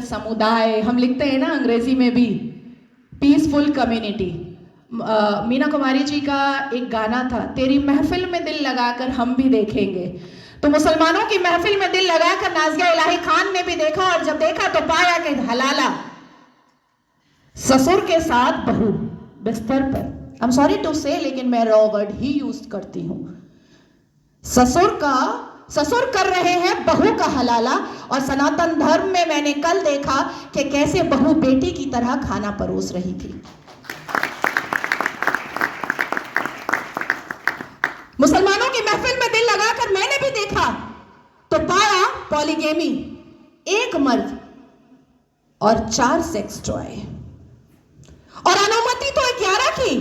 समुदाय, हम लिखते हैं ना अंग्रेजी में भी पीसफुल कम्युनिटी। मीना कुमारी जी का एक गाना था, तेरी महफिल में दिल लगाकर हम भी देखेंगे। तो मुसलमानों की महफिल में दिल लगाकर नाज़िया इलाही खान ने भी देखा, और जब देखा तो पाया कि हलाला ससुर के साथ बहू बिस्तर पर, आई एम सॉरी टू से, लेकिन मैं रॉ वर्ड ही यूज करती हूं। ससुर कर रहे हैं बहू का हलाला, और सनातन धर्म में मैंने कल देखा कि कैसे बहू बेटी की तरह खाना परोस रही थी। मुसलमानों की महफिल में दिल लगाकर मैंने भी देखा तो पाया पॉलीगेमी, एक मर्द और 4 सेक्स टॉय, और अनुमति तो 11 की,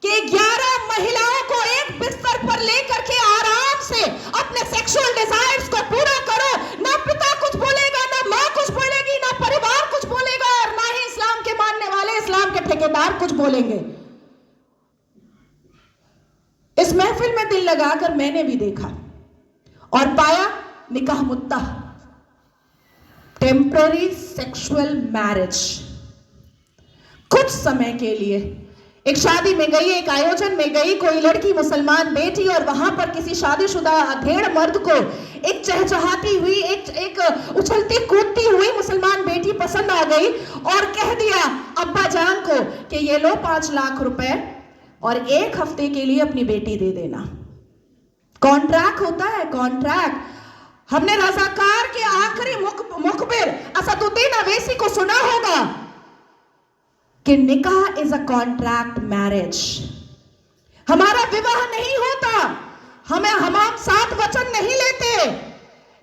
कि 11 महिलाओं को एक बिस्तर पर लेकर के आराम से अपने सेक्सुअल डिजायर्स को पूरा करो। ना पिता कुछ बोलेगा, ना मां कुछ बोलेगी, ना परिवार कुछ बोलेगा, और ना ही इस्लाम के मानने वाले, इस्लाम के ठेकेदार कुछ बोलेंगे। इस महफिल में दिल लगाकर मैंने भी देखा और पाया निकाह मुत्ता, टेम्पररी सेक्सुअल मैरिज। कुछ समय के लिए एक शादी में गई, एक आयोजन में गई, कोई लड़की मुसलमान बेटी, और वहां पर किसी शादीशुदा अधेड़ मर्द को एक चहचहाती हुई, एक उछलती कूदती हुई मुसलमान बेटी पसंद आ गई, और कह दिया अब्बा जान को कि ये लो 5 लाख रुपए और 1 हफ्ते के लिए अपनी बेटी दे देना। कॉन्ट्रैक्ट होता है, कॉन्ट्रैक्ट। हमने रज़ाकार के आखिरी मुखबिर असदुद्दीन अवैसी को सुना होगा कि निकाह इज अ कॉन्ट्रैक्ट मैरिज। हमारा विवाह नहीं होता, हम 7 वचन नहीं लेते,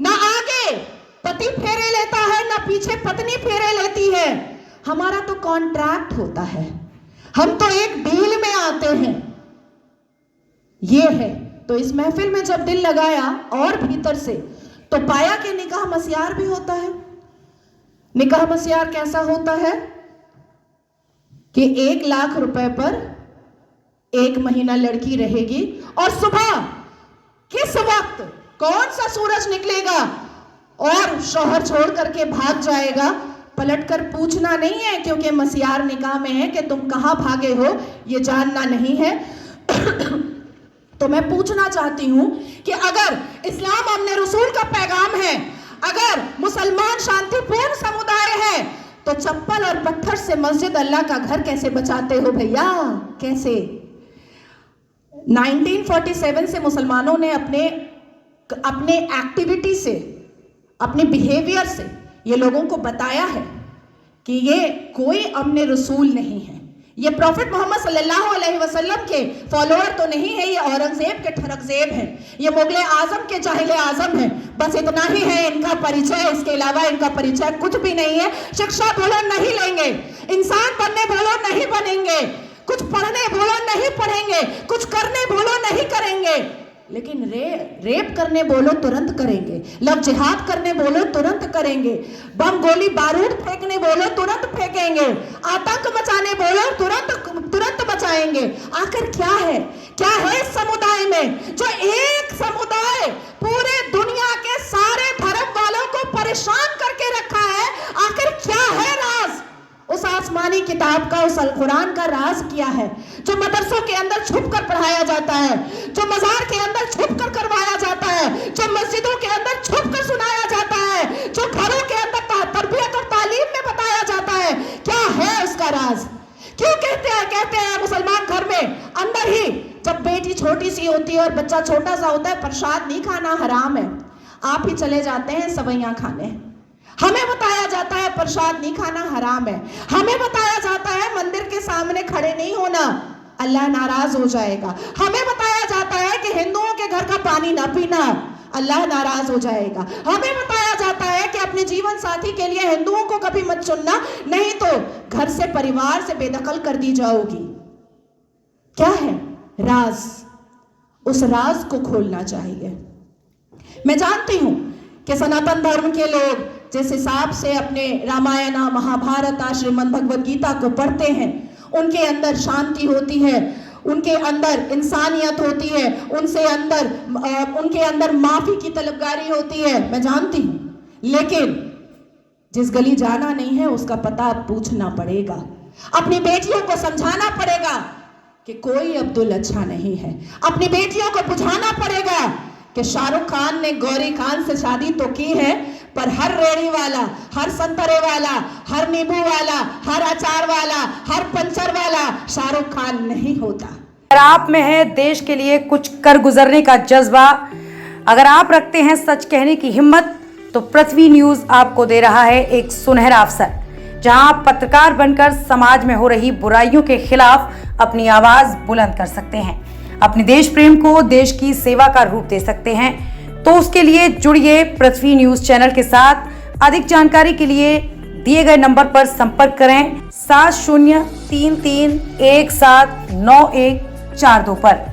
ना आगे पति फेरे लेता है, ना पीछे पत्नी फेरे लेती है। हमारा तो कॉन्ट्रैक्ट होता है, हम तो एक डील में आते हैं। ये है। तो इस महफिल में जब दिल लगाया और भीतर से, तो पाया कि निकाह मस्यार भी होता है। निकाह मस्यार कैसा होता है कि 1 लाख रुपए पर 1 महीना लड़की रहेगी, और सुबह किस वक्त कौन सा सूरज निकलेगा और शौहर छोड़ करके भाग जाएगा, पलटकर पूछना नहीं है, क्योंकि मस्यार निकाह में है कि तुम कहां भागे हो ये जानना नहीं है। तो मैं पूछना चाहती हूं कि अगर इस्लाम अपने रसूल का पैगाम है, अगर मुसलमान शांतिपूर्ण समुदाय है, तो चप्पल और पत्थर से मस्जिद अल्लाह का घर कैसे बचाते हो भैया, कैसे? 1947 से मुसलमानों ने अपने एक्टिविटी से, अपने बिहेवियर से ये लोगों को बताया है कि ये कोई अमने रसूल नहीं है, ये प्रॉफिट मोहम्मद सल्लल्लाहु अलैहि वसल्लम के फॉलोअर तो नहीं है, ये औरंगजेब के ठरकजेब हैं, ये मुगले आजम के जाहिले आजम हैं। बस इतना ही है इनका परिचय, इसके अलावा इनका परिचय कुछ भी नहीं है। शिक्षा बोलो नहीं लेंगे, इंसान बनने बोलो नहीं बनेंगे, कुछ पढ़ने बोलो नहीं पढ़ेंगे, कुछ करने बोलो नहीं करेंगे, लेकिन रेप करने बोलो तुरंत करेंगे, लव जिहाद करने बोलो तुरंत करेंगे, बम गोली बारूद फेंकने बोलो तुरंत फेंकेंगे, आतंक मचाने बोलो तुरंत मचाएंगे। आखिर क्या है इस समुदाय में, जो एक समुदाय पूरे दुनिया के सारे धर्म वालों को परेशान करके रखा है? आखिर क्या है राज उस आसमानी किताब का, उस अल कुरान का राज क्या है, जो मदरसों के अंदर छुप कर पढ़ाया जाता है, जो मजार के अंदर छुप कर करवाया जाता है, जो मस्जिदों के अंदर छुप कर सुनाया जाता है, जो घरों के अंदर तरबियत और तालीम में बताया जाता है? क्या है उसका राज? क्यों कहते हैं मुसलमान घर में अंदर ही, जब बेटी छोटी सी होती है और बच्चा छोटा सा होता है, प्रसाद नहीं खाना हराम है, आप ही चले जाते हैं सवैयां खाने। हमें बताया जाता है प्रसाद नहीं खाना हराम है, हमें बताया जाता है मंदिर के सामने खड़े नहीं होना, अल्लाह नाराज हो जाएगा, हमें बताया जाता है कि हिंदुओं के घर का पानी ना पीना, अल्लाह नाराज हो जाएगा, हमें बताया जाता है कि अपने जीवन साथी के लिए हिंदुओं को कभी मत चुनना, नहीं तो घर से, परिवार से बेदखल कर दी जाओगी। क्या है राज? उस राज को खोलना चाहिए। मैं जानती हूं कि सनातन धर्म के लोग जिस हिसाब से अपने रामायण, महाभारत, श्रीमद् भगवद गीता को पढ़ते हैं, उनके अंदर शांति होती है, उनके अंदर इंसानियत होती है, उनके अंदर माफी की तलबगारी होती है, मैं जानती हूं। लेकिन जिस गली जाना नहीं है उसका पता अब पूछना पड़ेगा। अपनी बेटियों को समझाना पड़ेगा कि कोई अब्दुल अच्छा नहीं है। अपनी बेटियों को बुझाना पड़ेगा कि शाहरुख खान ने गौरी खान से शादी तो की है, पर हर रेड़ी वाला, हर संतरे वाला, हर नींबू वाला, हर अचार वाला, हर पंचर वाला शाहरुख खान नहीं होता। अगर आप में है देश के लिए कुछ कर गुजरने का जज्बा, अगर आप रखते हैं सच कहने की हिम्मत, तो पृथ्वी न्यूज आपको दे रहा है एक सुनहरा अवसर, जहां आप पत्रकार बनकर समाज में हो रही बुराइयों के खिलाफ अपनी आवाज बुलंद कर सकते हैं, अपने देश प्रेम को देश की सेवा का रूप दे सकते हैं। तो उसके लिए जुड़िए पृथ्वी न्यूज चैनल के साथ। अधिक जानकारी के लिए दिए गए नंबर पर संपर्क करें 7033179142 पर।